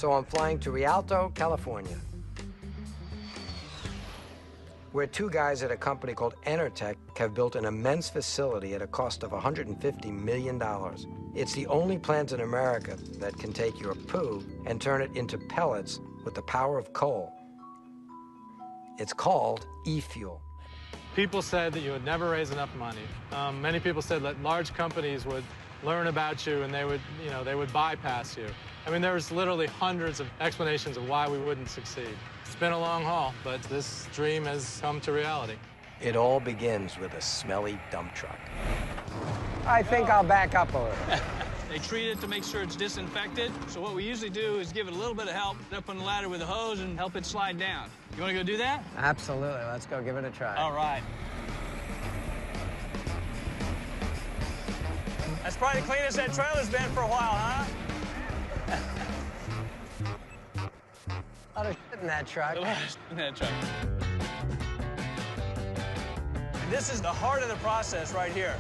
So I'm flying to Rialto, California, where two guys at a company called Enertech have built an immense facility at a cost of $150 million. It's the only plant in America that can take your poo and turn it into pellets with the power of coal. It's called e-fuel. People said that you would never raise enough money. Many people said that large companies would learn about you and they would bypass you. I mean, there's literally hundreds of explanations of why we wouldn't succeed. It's been a long haul, but this dream has come to reality. It all begins with a smelly dump truck. I think I'll back up a little. They treat it to make sure it's disinfected. So what we usually do is give it a little bit of help up on the ladder with a hose and help it slide down. You want to go do that? Absolutely. Let's go give it a try. All right. That's probably the cleanest that trailer's been for a while, huh? A lot of shit in that truck. A lot of shit in that truck. And this is the heart of the process right here.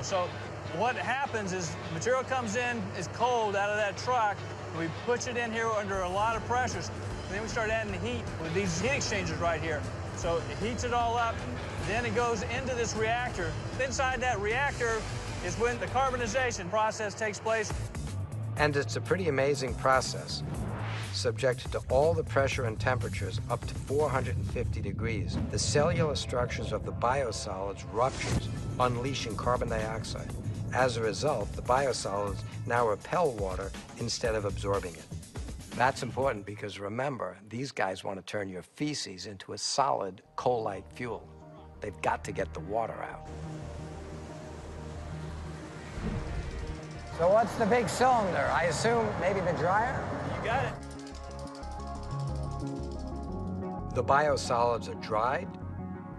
So what happens is material comes in, is cold out of that truck, and we push it in here under a lot of pressures. And then we start adding the heat with these heat exchangers right here. So it heats it all up, then it goes into this reactor. Inside that reactor is when the carbonization process takes place. And it's a pretty amazing process, subjected to all the pressure and temperatures up to 450 degrees. The cellular structures of the biosolids ruptures, unleashing carbon dioxide. As a result, the biosolids now repel water instead of absorbing it. That's important because remember, these guys want to turn your feces into a solid coal-like fuel. They've got to get the water out. So what's the big cylinder? I assume maybe the dryer? You got it. The biosolids are dried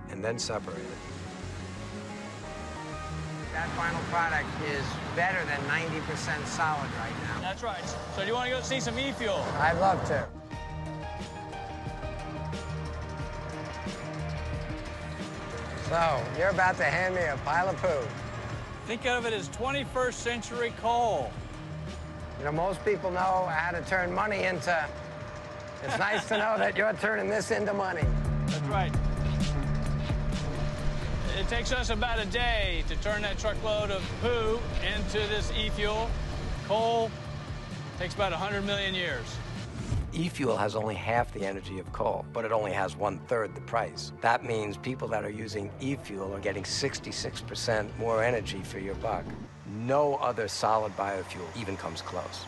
and then separated. That final product is better than 90% solid right now. That's right. So do you want to go see some e-fuel? I'd love to. So, you're about to hand me a pile of poo. Think of it as 21st century coal. You know, most people know how to turn money into... It's nice to know that you're turning this into money. That's right. It takes us about a day to turn that truckload of poo into this e-fuel. Coal takes about 100 million years. E-fuel has only half the energy of coal, but it only has 1/3 the price. That means people that are using e-fuel are getting 66% more energy for your buck. No other solid biofuel even comes close.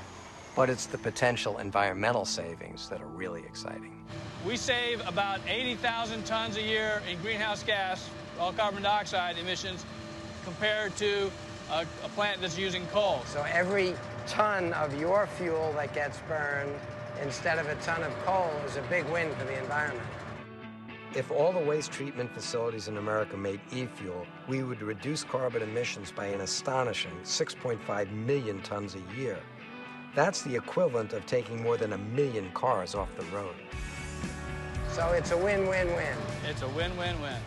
But it's the potential environmental savings that are really exciting. We save about 80,000 tons a year in greenhouse gas, all carbon dioxide emissions, compared to a plant that's using coal. So every ton of your fuel that gets burned instead of a ton of coal is a big win for the environment. If all the waste treatment facilities in America made e-fuel, we would reduce carbon emissions by an astonishing 6.5 million tons a year. That's the equivalent of taking more than 1 million cars off the road. So it's a win-win-win. It's a win-win-win.